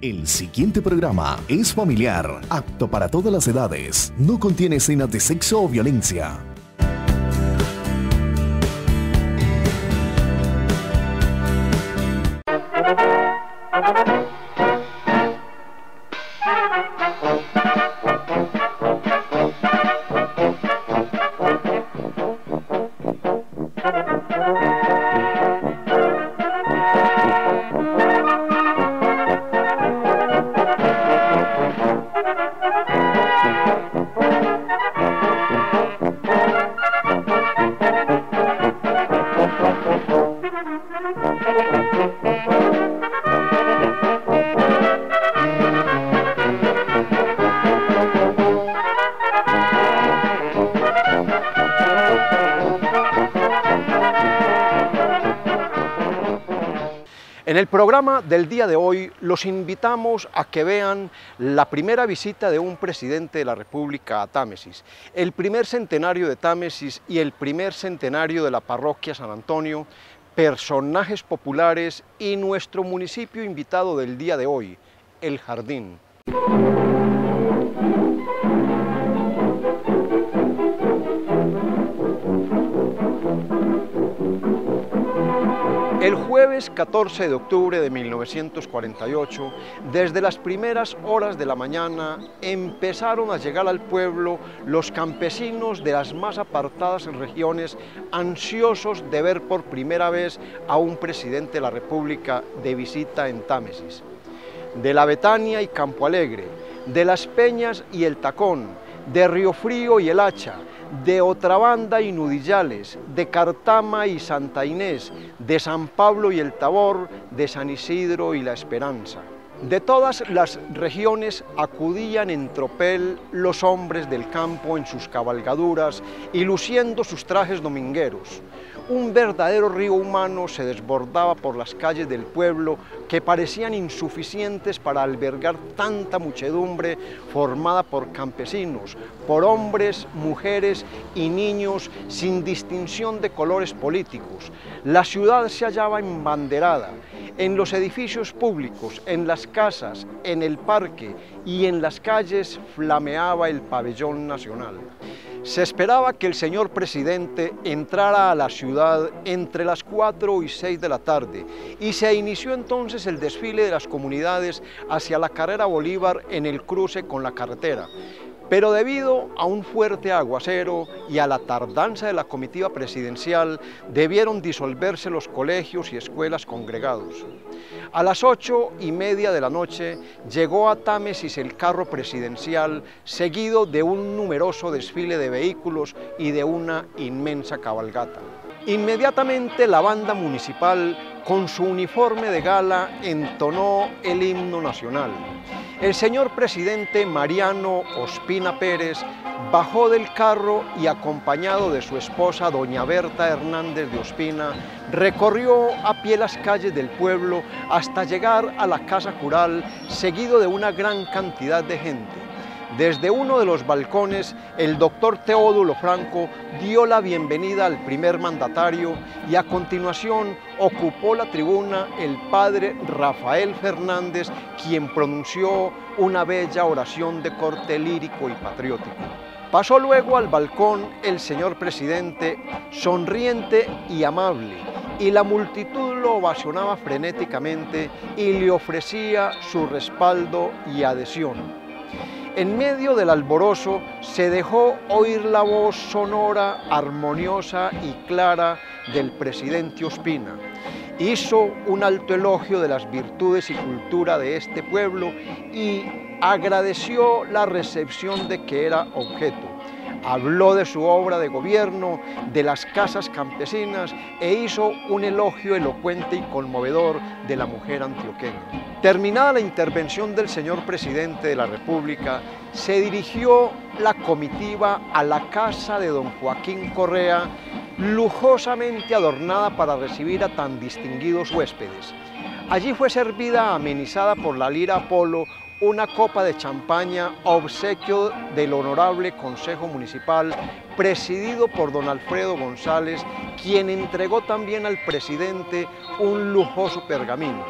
El siguiente programa es familiar, apto para todas las edades. No contiene escenas de sexo o violencia. En el programa del día de hoy los invitamos a que vean la primera visita de un presidente de la República a Támesis, el primer centenario de Támesis y el primer centenario de la parroquia San Antonio, personajes populares y nuestro municipio invitado del día de hoy, El Jardín. El jueves 14 de octubre de 1948, desde las primeras horas de la mañana, empezaron a llegar al pueblo los campesinos de las más apartadas regiones, ansiosos de ver por primera vez a un presidente de la República de visita en Támesis. De la Betania y Campo Alegre, de Las Peñas y El Tacón, de Río Frío y El Hacha, de Otrabanda y Nudillales, de Cartama y Santa Inés, de San Pablo y El Tabor, de San Isidro y La Esperanza. De todas las regiones acudían en tropel los hombres del campo en sus cabalgaduras y luciendo sus trajes domingueros. Un verdadero río humano se desbordaba por las calles del pueblo que parecían insuficientes para albergar tanta muchedumbre formada por campesinos, por hombres, mujeres y niños sin distinción de colores políticos. La ciudad se hallaba embanderada. En los edificios públicos, en las casas, en el parque y en las calles flameaba el pabellón nacional. Se esperaba que el señor presidente entrara a la ciudad entre las 4 y 6 de la tarde y se inició entonces el desfile de las comunidades hacia la carrera Bolívar en el cruce con la carretera. Pero debido a un fuerte aguacero y a la tardanza de la comitiva presidencial, debieron disolverse los colegios y escuelas congregados. A las 8:30 de la noche llegó a Támesis el carro presidencial, seguido de un numeroso desfile de vehículos y de una inmensa cabalgata. Inmediatamente la banda municipal, con su uniforme de gala, entonó el himno nacional. El señor presidente Mariano Ospina Pérez bajó del carro y, acompañado de su esposa doña Berta Hernández de Ospina, recorrió a pie las calles del pueblo hasta llegar a la casa cural, seguido de una gran cantidad de gente. Desde uno de los balcones, el doctor Teodulo Franco dio la bienvenida al primer mandatario y a continuación ocupó la tribuna el padre Rafael Fernández, quien pronunció una bella oración de corte lírico y patriótico. Pasó luego al balcón el señor presidente, sonriente y amable, y la multitud lo ovacionaba frenéticamente y le ofrecía su respaldo y adhesión. En medio del alborozo se dejó oír la voz sonora, armoniosa y clara del presidente Ospina. Hizo un alto elogio de las virtudes y cultura de este pueblo y agradeció la recepción de que era objeto. Habló de su obra de gobierno, de las casas campesinas e hizo un elogio elocuente y conmovedor de la mujer antioqueña. Terminada la intervención del señor presidente de la República, se dirigió la comitiva a la casa de don Joaquín Correa, lujosamente adornada para recibir a tan distinguidos huéspedes. Allí fue servida, amenizada por la lira Apolo, una copa de champaña, obsequio del honorable Consejo Municipal, presidido por don Alfredo González, quien entregó también al presidente un lujoso pergamino.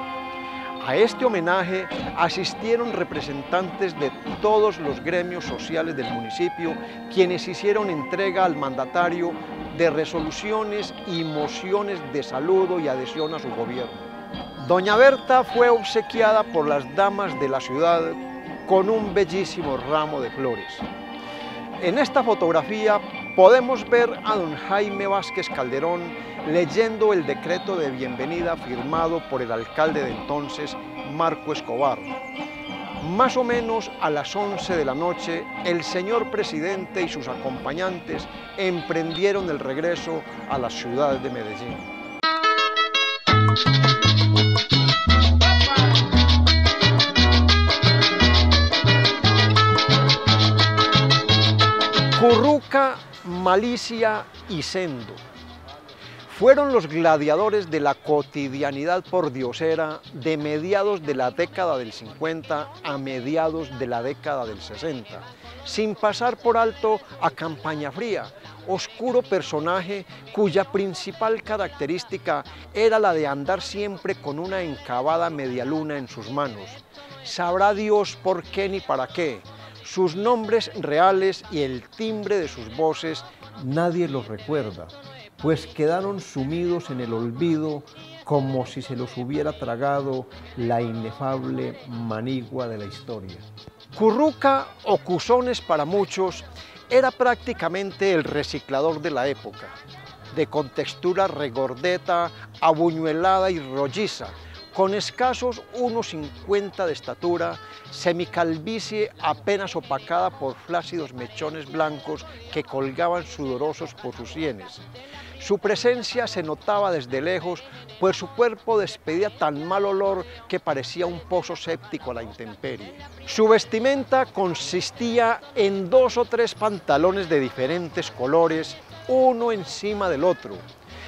A este homenaje asistieron representantes de todos los gremios sociales del municipio, quienes hicieron entrega al mandatario de resoluciones y mociones de saludo y adhesión a su gobierno. Doña Berta fue obsequiada por las damas de la ciudad con un bellísimo ramo de flores. En esta fotografía podemos ver a don Jaime Vázquez Calderón leyendo el decreto de bienvenida firmado por el alcalde de entonces, Marco Escobar. Más o menos a las 11 de la noche, el señor presidente y sus acompañantes emprendieron el regreso a la ciudad de Medellín. Curruca, Malicia y Sendo fueron los gladiadores de la cotidianidad pordiosera de mediados de la década del 50 a mediados de la década del 60, sin pasar por alto a Campaña Fría, oscuro personaje cuya principal característica era la de andar siempre con una encavada medialuna en sus manos. Sabrá Dios por qué ni para qué. Sus nombres reales y el timbre de sus voces nadie los recuerda, pues quedaron sumidos en el olvido como si se los hubiera tragado la inefable manigua de la historia. Curruca, o Cusones para muchos, era prácticamente el reciclador de la época, de contextura regordeta, abuñuelada y rolliza, con escasos 1,50 de estatura, semicalvicie apenas opacada por flácidos mechones blancos que colgaban sudorosos por sus sienes. Su presencia se notaba desde lejos, pues su cuerpo despedía tan mal olor que parecía un pozo séptico a la intemperie. Su vestimenta consistía en 2 o 3 pantalones de diferentes colores, uno encima del otro,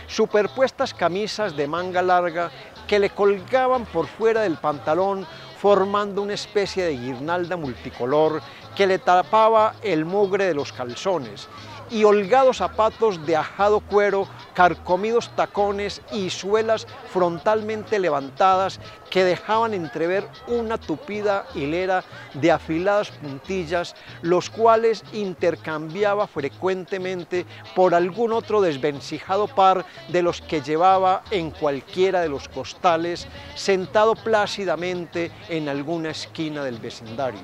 superpuestas camisas de manga larga que le colgaban por fuera del pantalón formando una especie de guirnalda multicolor que le tapaba el mugre de los calzones, y holgados zapatos de ajado cuero, carcomidos tacones y suelas frontalmente levantadas que dejaban entrever una tupida hilera de afiladas puntillas, los cuales intercambiaba frecuentemente por algún otro desvencijado par de los que llevaba en cualquiera de los costales, sentado plácidamente en alguna esquina del vecindario.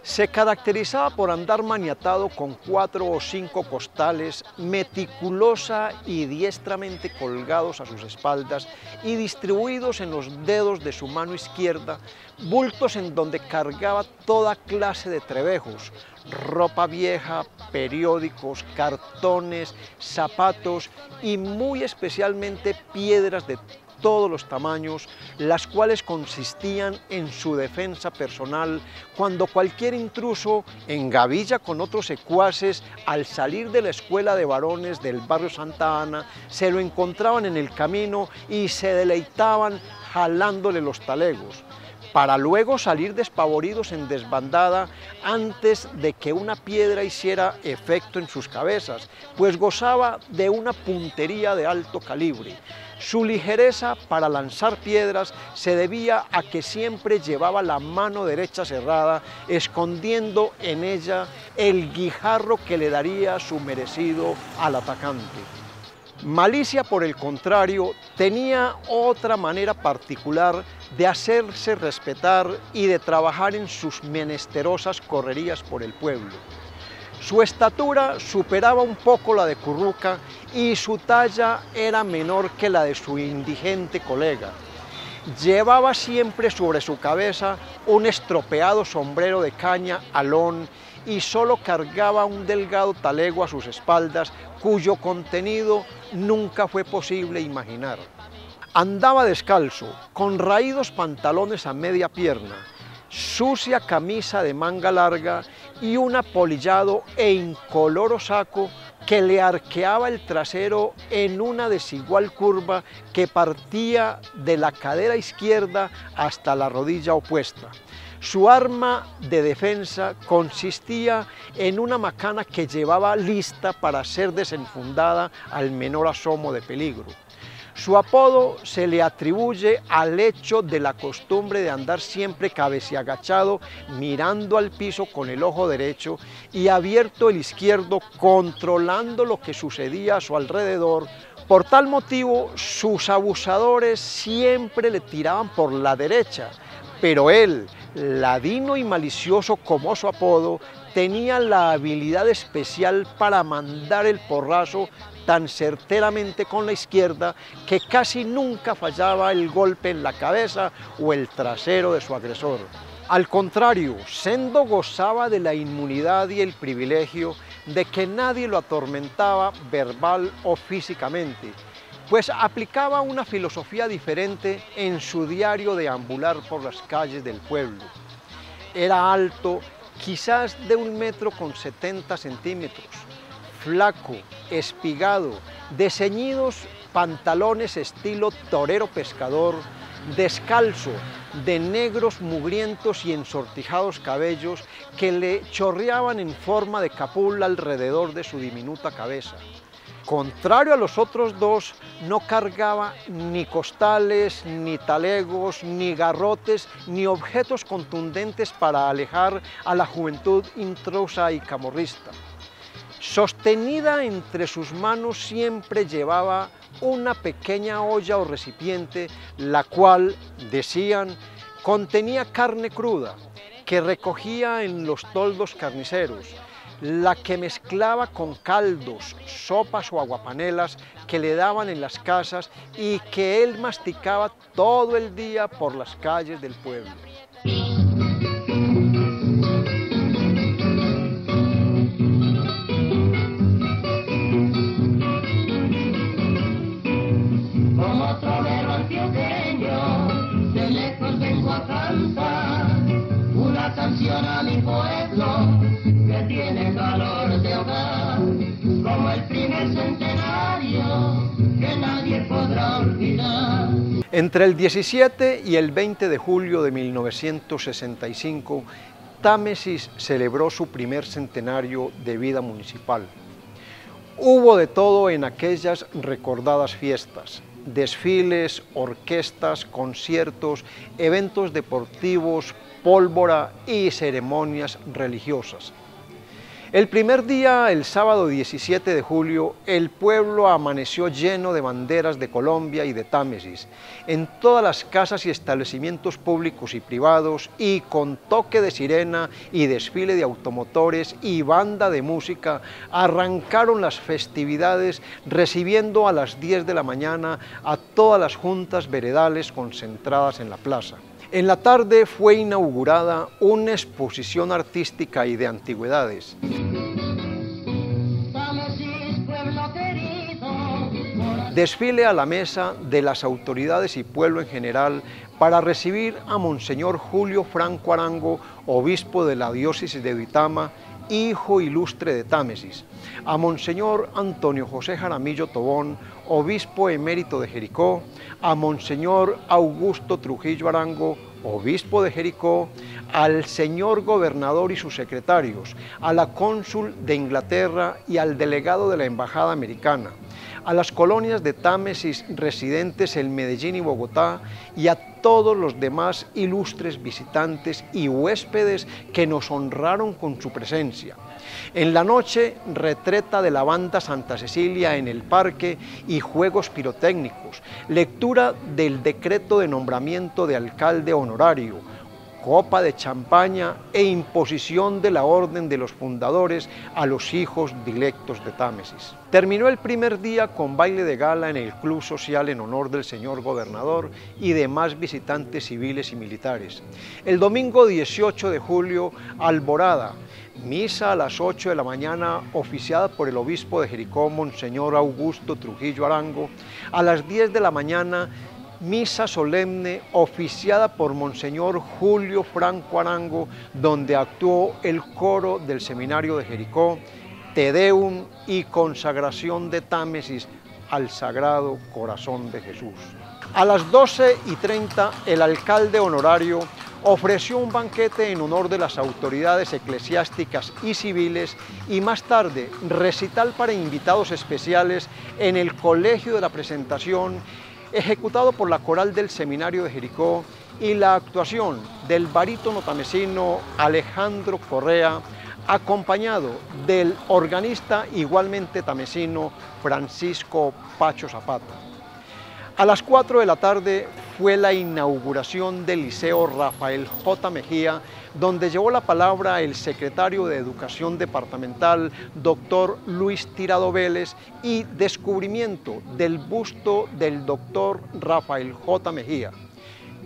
Se caracterizaba por andar maniatado con 4 o 5 costales meticulosa y diestramente colgados a sus espaldas y distribuidos en los dedos de su mano izquierda, bultos en donde cargaba toda clase de trebejos, ropa vieja, periódicos, cartones, zapatos y muy especialmente piedras de todos los tamaños, las cuales consistían en su defensa personal cuando cualquier intruso, en gavilla con otros secuaces, al salir de la escuela de varones del barrio Santa Ana, se lo encontraban en el camino y se deleitaban jalándole los talegos, para luego salir despavoridos en desbandada antes de que una piedra hiciera efecto en sus cabezas, pues gozaba de una puntería de alto calibre. Su ligereza para lanzar piedras se debía a que siempre llevaba la mano derecha cerrada, escondiendo en ella el guijarro que le daría su merecido al atacante. Malicia, por el contrario, tenía otra manera particular de hacerse respetar y de trabajar en sus menesterosas correrías por el pueblo. Su estatura superaba un poco la de Curruca y su talla era menor que la de su indigente colega. Llevaba siempre sobre su cabeza un estropeado sombrero de caña alón y solo cargaba un delgado talego a sus espaldas cuyo contenido nunca fue posible imaginar. Andaba descalzo, con raídos pantalones a media pierna, sucia camisa de manga larga y un apolillado e incoloro saco que le arqueaba el trasero en una desigual curva que partía de la cadera izquierda hasta la rodilla opuesta. Su arma de defensa consistía en una macana que llevaba lista para ser desenfundada al menor asomo de peligro. Su apodo se le atribuye al hecho de la costumbre de andar siempre cabeceagachado, mirando al piso con el ojo derecho y abierto el izquierdo, controlando lo que sucedía a su alrededor. Por tal motivo, sus abusadores siempre le tiraban por la derecha, pero él, ladino y malicioso como su apodo, tenía la habilidad especial para mandar el porrazo tan certeramente con la izquierda que casi nunca fallaba el golpe en la cabeza o el trasero de su agresor. Al contrario, Sendo gozaba de la inmunidad y el privilegio de que nadie lo atormentaba verbal o físicamente, pues aplicaba una filosofía diferente en su diario deambular por las calles del pueblo. Era alto, quizás de 1,70 m, flaco, espigado, de ceñidos pantalones estilo torero pescador, descalzo, de negros mugrientos y ensortijados cabellos que le chorreaban en forma de capula alrededor de su diminuta cabeza. Contrario a los otros dos, no cargaba ni costales, ni talegos, ni garrotes, ni objetos contundentes para alejar a la juventud intrusa y camorrista. Sostenida entre sus manos siempre llevaba una pequeña olla o recipiente, la cual, decían, contenía carne cruda, que recogía en los toldos carniceros, la que mezclaba con caldos, sopas o aguapanelas que le daban en las casas y que él masticaba todo el día por las calles del pueblo. Como trovero antioqueño, de lejos vengo a cantar una canción a mi pueblo que tiene calor de hogar, como el primer centenario que nadie podrá olvidar. Entre el 17 y el 20 de julio de 1965, Támesis celebró su primer centenario de vida municipal. Hubo de todo en aquellas recordadas fiestas: desfiles, orquestas, conciertos, eventos deportivos, pólvora y ceremonias religiosas. El primer día, el sábado 17 de julio, el pueblo amaneció lleno de banderas de Colombia y de Támesis, en todas las casas y establecimientos públicos y privados, y con toque de sirena y desfile de automotores y banda de música, arrancaron las festividades, recibiendo a las 10 de la mañana a todas las juntas veredales concentradas en la plaza. En la tarde fue inaugurada una exposición artística y de antigüedades. Desfile a la mesa de las autoridades y pueblo en general para recibir a Monseñor Julio Franco Arango, obispo de la diócesis de Duitama, hijo ilustre de Támesis, a Monseñor Antonio José Jaramillo Tobón, obispo emérito de Jericó, a Monseñor Augusto Trujillo Arango, obispo de Jericó, al señor gobernador y sus secretarios, a la cónsul de Inglaterra y al delegado de la embajada americana, a las colonias de Támesis residentes en Medellín y Bogotá y a todos los demás ilustres visitantes y huéspedes que nos honraron con su presencia. En la noche, retreta de la banda Santa Cecilia en el parque y juegos pirotécnicos, lectura del decreto de nombramiento de alcalde honorario, copa de champaña e imposición de la orden de los fundadores a los hijos directos de Támesis. Terminó el primer día con baile de gala en el Club Social en honor del señor gobernador y demás visitantes civiles y militares. El domingo 18 de julio, alborada, misa a las 8 de la mañana oficiada por el obispo de Jericó, Monseñor Augusto Trujillo Arango. A las 10 de la mañana, misa solemne oficiada por Monseñor Julio Franco Arango, donde actuó el coro del seminario de Jericó, Te Deum y consagración de Támesis al Sagrado Corazón de Jesús. A las 12:30 el alcalde honorario ofreció un banquete en honor de las autoridades eclesiásticas y civiles y más tarde recital para invitados especiales en el Colegio de la Presentación ejecutado por la coral del Seminario de Jericó y la actuación del barítono tamesino Alejandro Correa, acompañado del organista igualmente tamesino Francisco Pacho Zapata. A las 4 de la tarde fue la inauguración del Liceo Rafael J. Mejía, donde llevó la palabra el secretario de Educación Departamental, doctor Luis Tirado Vélez, y descubrimiento del busto del doctor Rafael J. Mejía.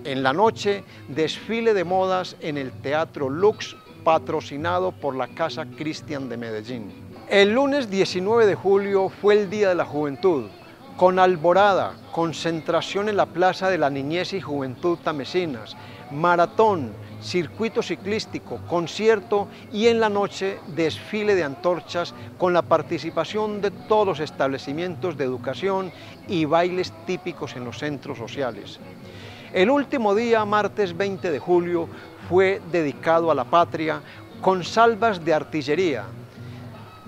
En la noche, desfile de modas en el Teatro Lux, patrocinado por la Casa Cristian de Medellín. El lunes 19 de julio fue el Día de la Juventud, con alborada, concentración en la Plaza de la Niñez y Juventud Tamesinas, maratón, circuito ciclístico, concierto y en la noche desfile de antorchas con la participación de todos los establecimientos de educación y bailes típicos en los centros sociales. El último día, martes 20 de julio, fue dedicado a la patria con salvas de artillería,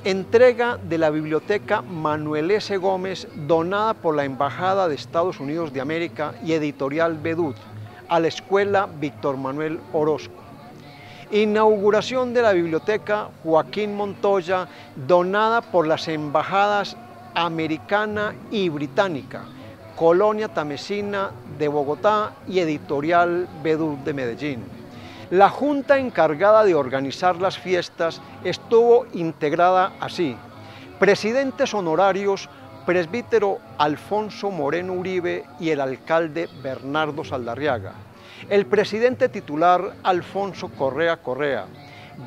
entrega de la Biblioteca Manuel S. Gómez, donada por la Embajada de Estados Unidos de América y Editorial Vedud, a la Escuela Víctor Manuel Orozco. Inauguración de la Biblioteca Joaquín Montoya, donada por las Embajadas Americana y Británica, Colonia Tamesina de Bogotá y Editorial Vedud de Medellín. La junta encargada de organizar las fiestas estuvo integrada así: presidentes honorarios, presbítero Alfonso Moreno Uribe y el alcalde Bernardo Saldarriaga; el presidente titular Alfonso Correa Correa;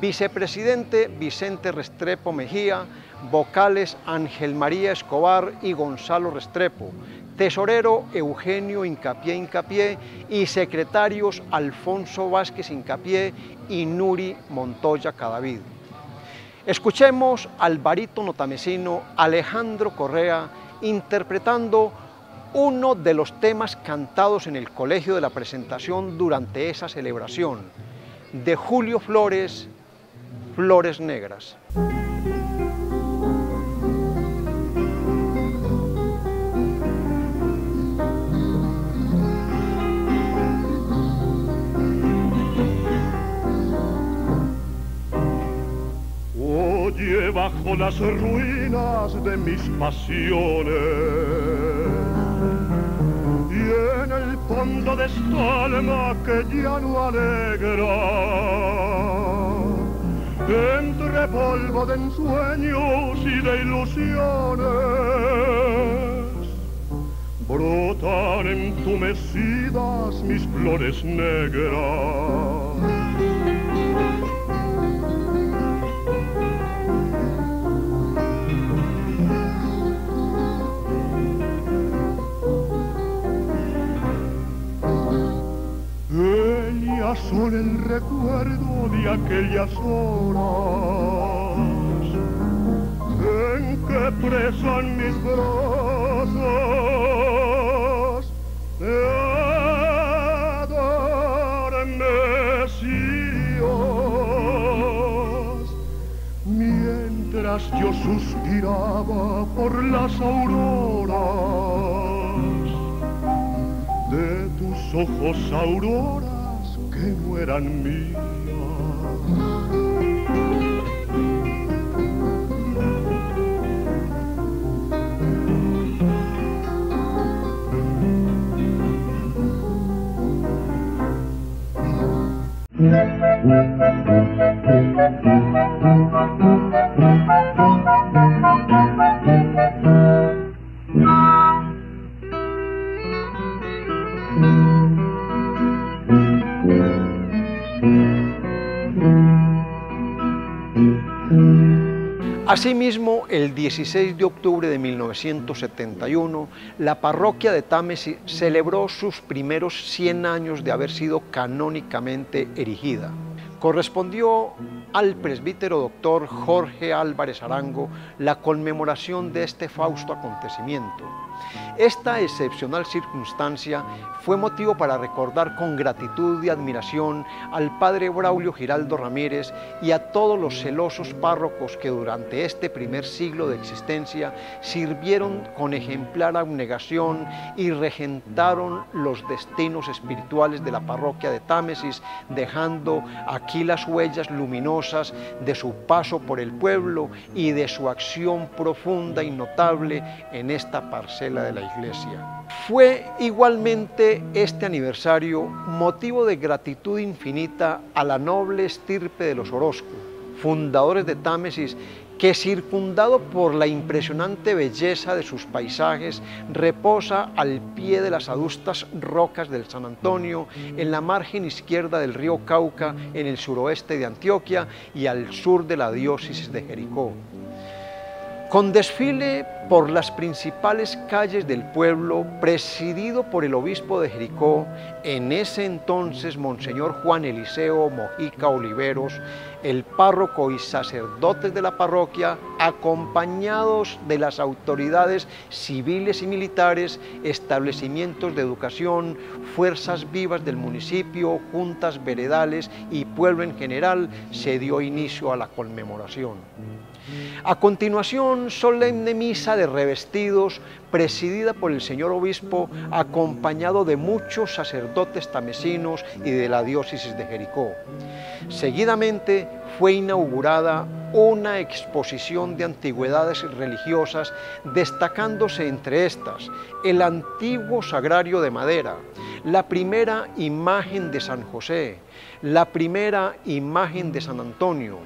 vicepresidente Vicente Restrepo Mejía; vocales Ángel María Escobar y Gonzalo Restrepo; tesorero Eugenio Incapié y secretarios Alfonso Vázquez Incapié y Nuri Montoya Cadavid. Escuchemos al barítono tamesino Alejandro Correa interpretando uno de los temas cantados en el Colegio de la Presentación durante esa celebración, de Julio Flores, Flores Negras. Oye, bajo las ruinas de mis pasiones y en el fondo de esta alma que ya no alegra, entre polvo de ensueños y de ilusiones, brotan entumecidas mis flores negras. Son el recuerdo de aquellas horas en que presan mis brazos de adormecidos, mientras yo suspiraba por las auroras de tus ojos, auroras que no eran mías. Asimismo, el 16 de octubre de 1971, la parroquia de Támesis celebró sus primeros 100 años de haber sido canónicamente erigida. Correspondió al presbítero doctor Jorge Álvarez Arango la conmemoración de este fausto acontecimiento. Esta excepcional circunstancia fue motivo para recordar con gratitud y admiración al padre Braulio Giraldo Ramírez y a todos los celosos párrocos que durante este primer siglo de existencia sirvieron con ejemplar abnegación y regentaron los destinos espirituales de la parroquia de Támesis, dejando aquí las huellas luminosas de su paso por el pueblo y de su acción profunda y notable en esta parcela de la iglesia. Fue igualmente este aniversario motivo de gratitud infinita a la noble estirpe de los Orozco, fundadores de Támesis, que circundado por la impresionante belleza de sus paisajes, reposa al pie de las adustas rocas del San Antonio, en la margen izquierda del río Cauca, en el suroeste de Antioquia y al sur de la diócesis de Jericó. Con desfile por las principales calles del pueblo, presidido por el obispo de Jericó, en ese entonces Monseñor Juan Eliseo Mojica Oliveros, el párroco y sacerdotes de la parroquia, acompañados de las autoridades civiles y militares, establecimientos de educación, fuerzas vivas del municipio, juntas veredales y pueblo en general, se dio inicio a la conmemoración. A continuación, solemne misa de revestidos, presidida por el señor obispo, acompañado de muchos sacerdotes tamesinos y de la diócesis de Jericó. Seguidamente fue inaugurada una exposición de antigüedades religiosas, destacándose entre estas el antiguo sagrario de madera, la primera imagen de San José, la primera imagen de San Antonio,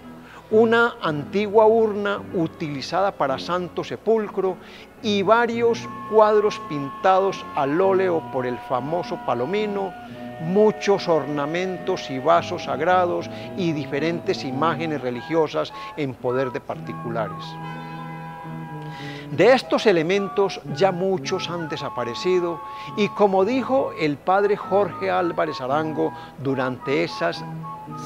una antigua urna utilizada para Santo Sepulcro y varios cuadros pintados al óleo por el famoso Palomino, muchos ornamentos y vasos sagrados y diferentes imágenes religiosas en poder de particulares. De estos elementos ya muchos han desaparecido y, como dijo el padre Jorge Álvarez Arango durante esas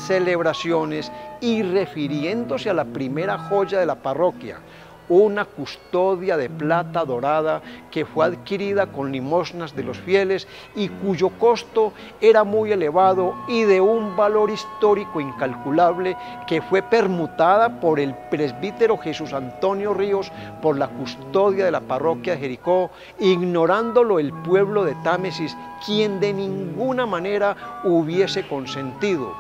celebraciones y refiriéndose a la primera joya de la parroquia, una custodia de plata dorada que fue adquirida con limosnas de los fieles y cuyo costo era muy elevado y de un valor histórico incalculable, que fue permutada por el presbítero Jesús Antonio Ríos por la custodia de la parroquia de Jericó, ignorándolo el pueblo de Támesis, quien de ninguna manera hubiese consentido,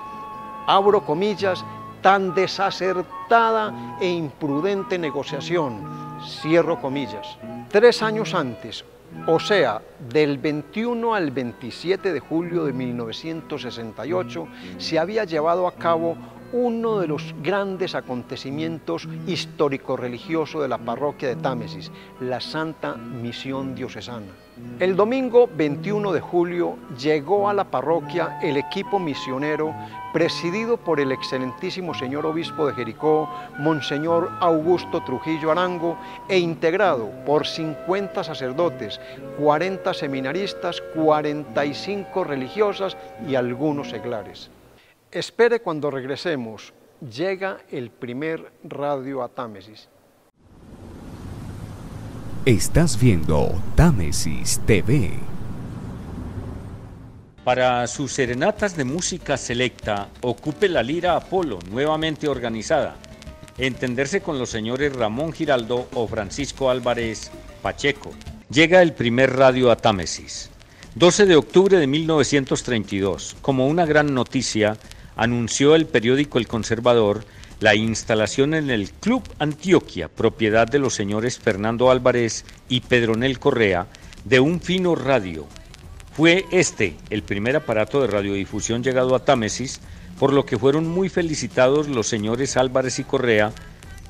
abro comillas, tan desacertada e imprudente negociación, cierro comillas. 3 años antes, o sea, del 21 al 27 de julio de 1968, se había llevado a cabo uno de los grandes acontecimientos histórico-religiosos de la parroquia de Támesis, la Santa Misión Diocesana. El domingo 21 de julio llegó a la parroquia el equipo misionero presidido por el excelentísimo señor obispo de Jericó, Monseñor Augusto Trujillo Arango, e integrado por 50 sacerdotes, 40 seminaristas, 45 religiosas y algunos seglares. Espere cuando regresemos, llega el primer radio a Támesis. Estás viendo Támesis TV. Para sus serenatas de música selecta, ocupe la lira Apolo, nuevamente organizada. Entenderse con los señores Ramón Giraldo o Francisco Álvarez Pacheco. Llega el primer radio a Támesis. 12 de octubre de 1932, como una gran noticia, anunció el periódico El Conservador la instalación en el Club Antioquia, propiedad de los señores Fernando Álvarez y Pedronel Correa, de un fino radio. Fue este el primer aparato de radiodifusión llegado a Támesis, por lo que fueron muy felicitados los señores Álvarez y Correa,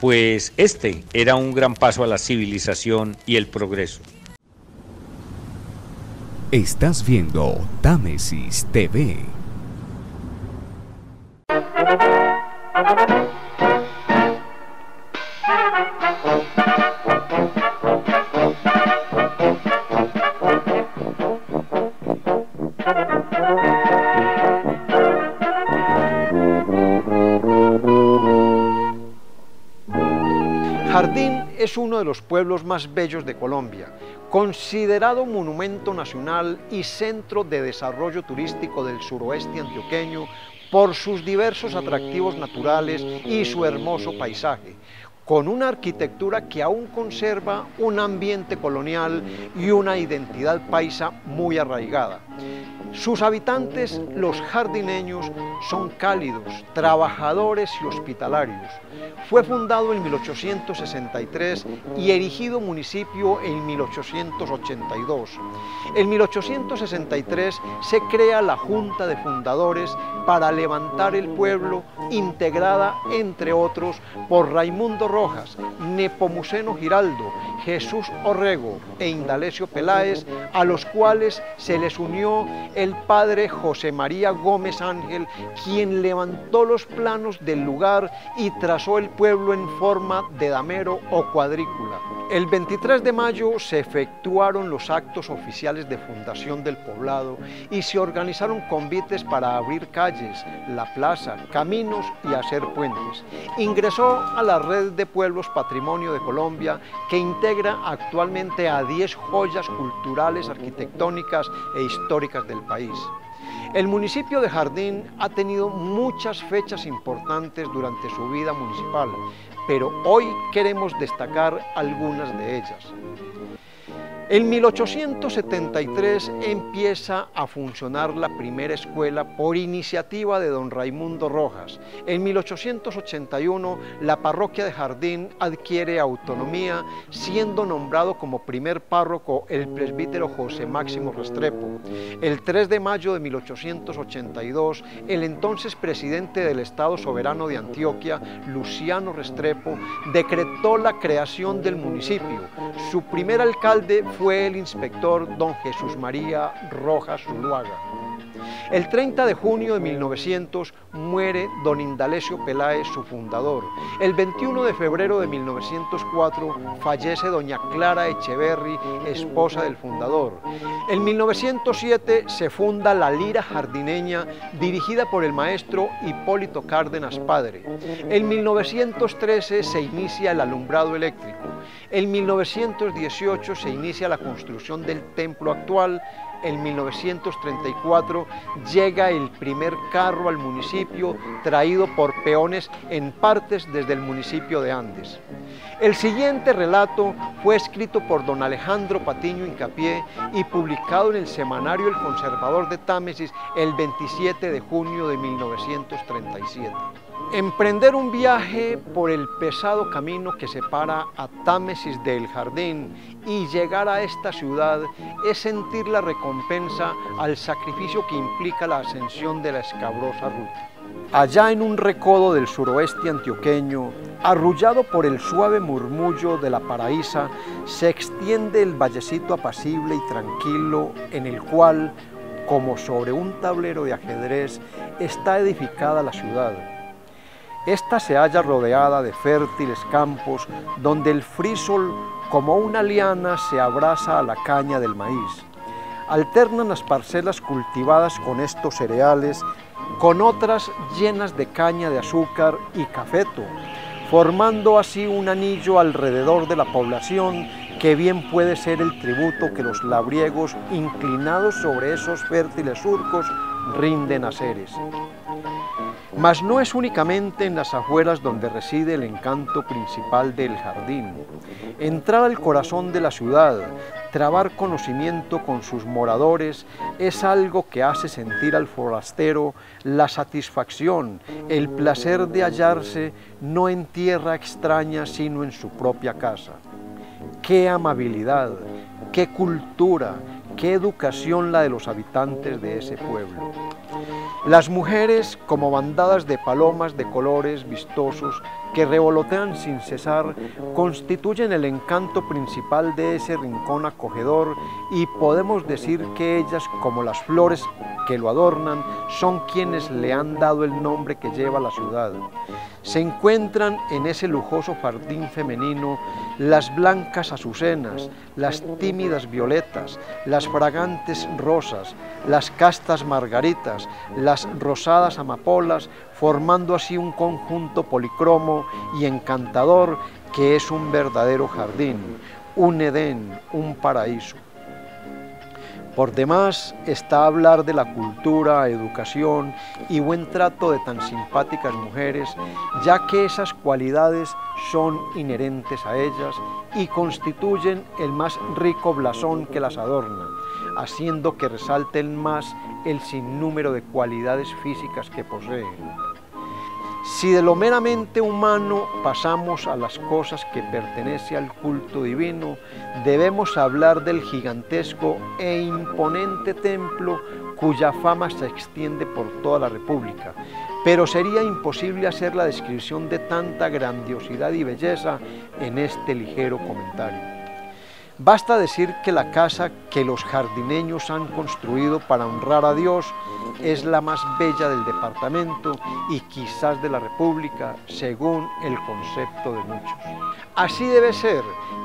pues este era un gran paso a la civilización y el progreso. Estás viendo Támesis TV. Jardín es uno de los pueblos más bellos de Colombia, Considerado monumento nacional y centro de desarrollo turístico del suroeste antioqueño por sus diversos atractivos naturales y su hermoso paisaje, con una arquitectura que aún conserva un ambiente colonial y una identidad paisa muy arraigada. Sus habitantes, los jardineños, son cálidos, trabajadores y hospitalarios. Fue fundado en 1863 y erigido municipio en 1882. En 1863 se crea la Junta de Fundadores para levantar el pueblo, integrada, entre otros, por Raimundo Rojas, Nepomuceno Giraldo, Jesús Orrego e Indalecio Peláez, a los cuales se les unió el padre José María Gómez Ángel, quien levantó los planos del lugar y trazó el pueblo en forma de damero o cuadrícula. El 23 de mayo se efectuaron los actos oficiales de fundación del poblado y se organizaron convites para abrir calles, la plaza, caminos y hacer puentes. Ingresó a la red de pueblos Patrimonio de Colombia, que integra actualmente a 10 joyas culturales, arquitectónicas e históricas del país. El municipio de Jardín ha tenido muchas fechas importantes durante su vida municipal, pero hoy queremos destacar algunas de ellas. En 1873 empieza a funcionar la primera escuela por iniciativa de don Raimundo Rojas. En 1881 la parroquia de Jardín adquiere autonomía, siendo nombrado como primer párroco el presbítero José Máximo Restrepo. El 3 de mayo de 1882, el entonces presidente del Estado Soberano de Antioquia, Luciano Restrepo, decretó la creación del municipio. Su primer alcalde fue el inspector don Jesús María Rojas Zuluaga. El 30 de junio de 1900 muere don Indalecio Peláez, su fundador. El 21 de febrero de 1904 fallece doña Clara Echeverri, esposa del fundador. En 1907 se funda la Lira Jardineña, dirigida por el maestro Hipólito Cárdenas Padre. En 1913 se inicia el alumbrado eléctrico. En 1918 se inicia la construcción del templo actual. En 1934 llega el primer carro al municipio, traído por peones en partes desde el municipio de Andes. El siguiente relato fue escrito por don Alejandro Patiño Hincapié y publicado en el semanario El Conservador de Támesis el 27 de junio de 1937. Emprender un viaje por el pesado camino que separa a Támesis del Jardín y llegar a esta ciudad es sentir la recompensa al sacrificio que implica la ascensión de la escabrosa ruta. Allá en un recodo del suroeste antioqueño, arrullado por el suave murmullo de la Paraísa, se extiende el vallecito apacible y tranquilo en el cual, como sobre un tablero de ajedrez, está edificada la ciudad. Esta se halla rodeada de fértiles campos donde el frísol como una liana se abraza a la caña del maíz. Alternan las parcelas cultivadas con estos cereales con otras llenas de caña de azúcar y cafeto, formando así un anillo alrededor de la población que bien puede ser el tributo que los labriegos, inclinados sobre esos fértiles surcos, rinden a Ceres. Mas no es únicamente en las afueras donde reside el encanto principal del Jardín. Entrar al corazón de la ciudad, trabar conocimiento con sus moradores, es algo que hace sentir al forastero la satisfacción, el placer de hallarse no en tierra extraña, sino en su propia casa. ¡Qué amabilidad! ¡Qué cultura! ¡Qué educación la de los habitantes de ese pueblo! Las mujeres, como bandadas de palomas de colores vistosos que revolotean sin cesar, constituyen el encanto principal de ese rincón acogedor y podemos decir que ellas, como las flores que lo adornan, son quienes le han dado el nombre que lleva la ciudad. Se encuentran en ese lujoso jardín femenino las blancas azucenas, las tímidas violetas, las fragantes rosas, las castas margaritas, las rosadas amapolas, formando así un conjunto policromo y encantador que es un verdadero jardín. un Edén, un paraíso. Por demás está hablar de la cultura, educación y buen trato de tan simpáticas mujeres, ya que esas cualidades son inherentes a ellas y constituyen el más rico blasón que las adorna, haciendo que resalten más el sinnúmero de cualidades físicas que poseen. Si de lo meramente humano pasamos a las cosas que pertenecen al culto divino, debemos hablar del gigantesco e imponente templo cuya fama se extiende por toda la República, pero sería imposible hacer la descripción de tanta grandiosidad y belleza en este ligero comentario. Basta decir que la casa que los jardineños han construido para honrar a Dios es la más bella del departamento y quizás de la República, según el concepto de muchos. Así debe ser,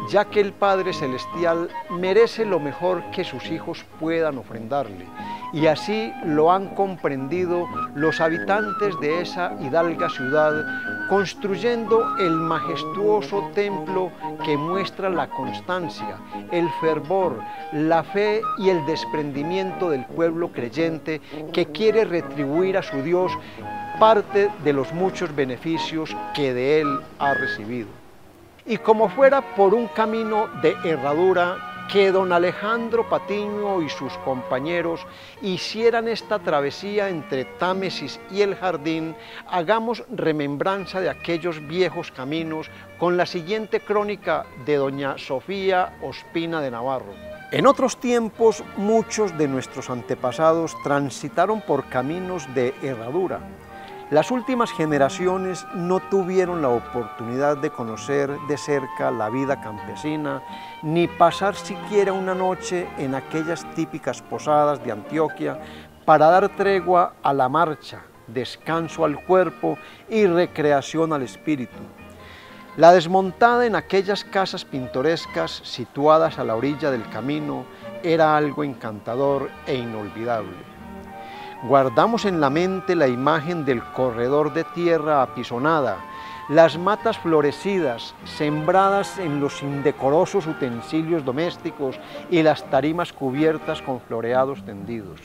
ya que el Padre Celestial merece lo mejor que sus hijos puedan ofrendarle, y así lo han comprendido los habitantes de esa hidalga ciudad, construyendo el majestuoso templo que muestra la constancia, el fervor, la fe y el desprendimiento del pueblo creyente que quiere retribuir a su Dios parte de los muchos beneficios que de él ha recibido. Y como fuera por un camino de herradura, que don Alejandro Patiño y sus compañeros hicieran esta travesía entre Támesis y el Jardín, hagamos remembranza de aquellos viejos caminos con la siguiente crónica de doña Sofía Ospina de Navarro. En otros tiempos, muchos de nuestros antepasados transitaron por caminos de herradura. Las últimas generaciones no tuvieron la oportunidad de conocer de cerca la vida campesina, ni pasar siquiera una noche en aquellas típicas posadas de Antioquia para dar tregua a la marcha, descanso al cuerpo y recreación al espíritu. La desmontada en aquellas casas pintorescas situadas a la orilla del camino era algo encantador e inolvidable. Guardamos en la mente la imagen del corredor de tierra apisonada, las matas florecidas, sembradas en los indecorosos utensilios domésticos y las tarimas cubiertas con floreados tendidos.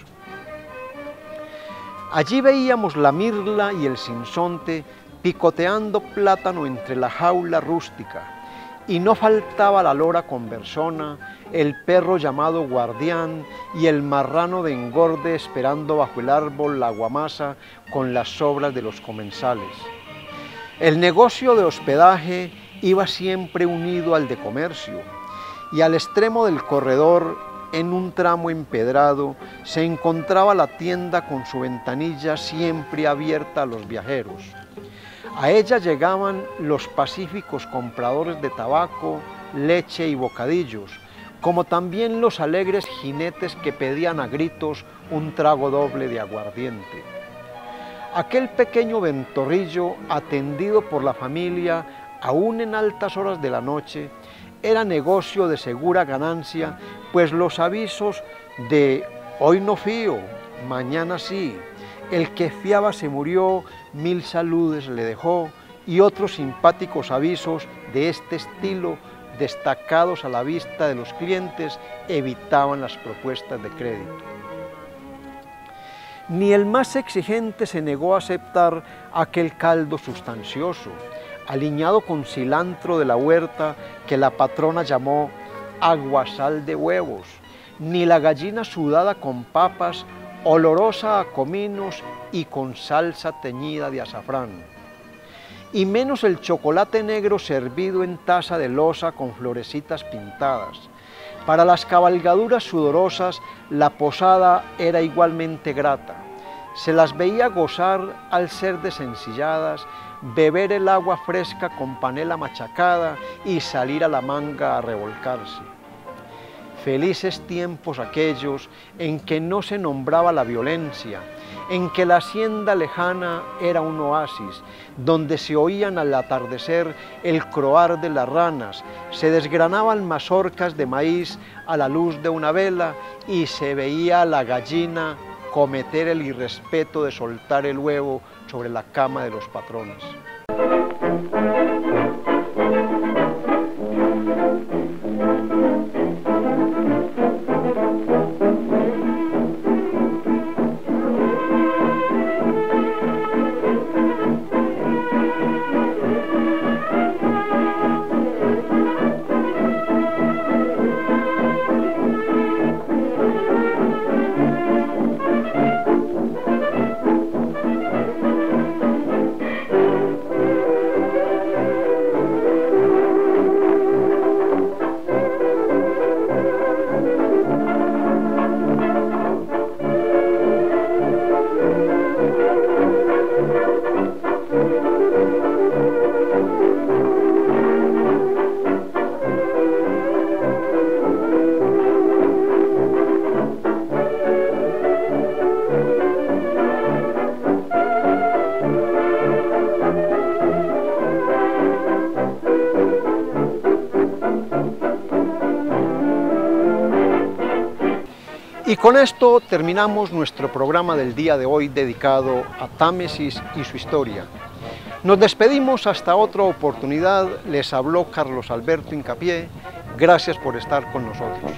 Allí veíamos la mirla y el sinsonte picoteando plátano entre la jaula rústica, y no faltaba la lora conversona, el perro llamado guardián y el marrano de engorde esperando bajo el árbol la guamasa con las sobras de los comensales. El negocio de hospedaje iba siempre unido al de comercio, y al extremo del corredor, en un tramo empedrado, se encontraba la tienda con su ventanilla siempre abierta a los viajeros. A ella llegaban los pacíficos compradores de tabaco, leche y bocadillos, como también los alegres jinetes que pedían a gritos un trago doble de aguardiente. Aquel pequeño ventorrillo, atendido por la familia, aún en altas horas de la noche, era negocio de segura ganancia, pues los avisos de «hoy no fío, mañana sí», «el que fiaba se murió, 1000 saludes le dejó» y otros simpáticos avisos de este estilo, destacados a la vista de los clientes, evitaban las propuestas de crédito. Ni el más exigente se negó a aceptar aquel caldo sustancioso, aliñado con cilantro de la huerta que la patrona llamó aguasal de huevos, ni la gallina sudada con papas, olorosa a cominos y con salsa teñida de azafrán, y menos el chocolate negro servido en taza de loza con florecitas pintadas. Para las cabalgaduras sudorosas, la posada era igualmente grata. Se las veía gozar al ser desencilladas, beber el agua fresca con panela machacada y salir a la manga a revolcarse. Felices tiempos aquellos en que no se nombraba la violencia, en que la hacienda lejana era un oasis, donde se oían al atardecer el croar de las ranas, se desgranaban mazorcas de maíz a la luz de una vela y se veía a la gallina cometer el irrespeto de soltar el huevo sobre la cama de los patrones. Y con esto terminamos nuestro programa del día de hoy dedicado a Támesis y su historia. Nos despedimos hasta otra oportunidad. Les habló Carlos Alberto Hincapié. Gracias por estar con nosotros.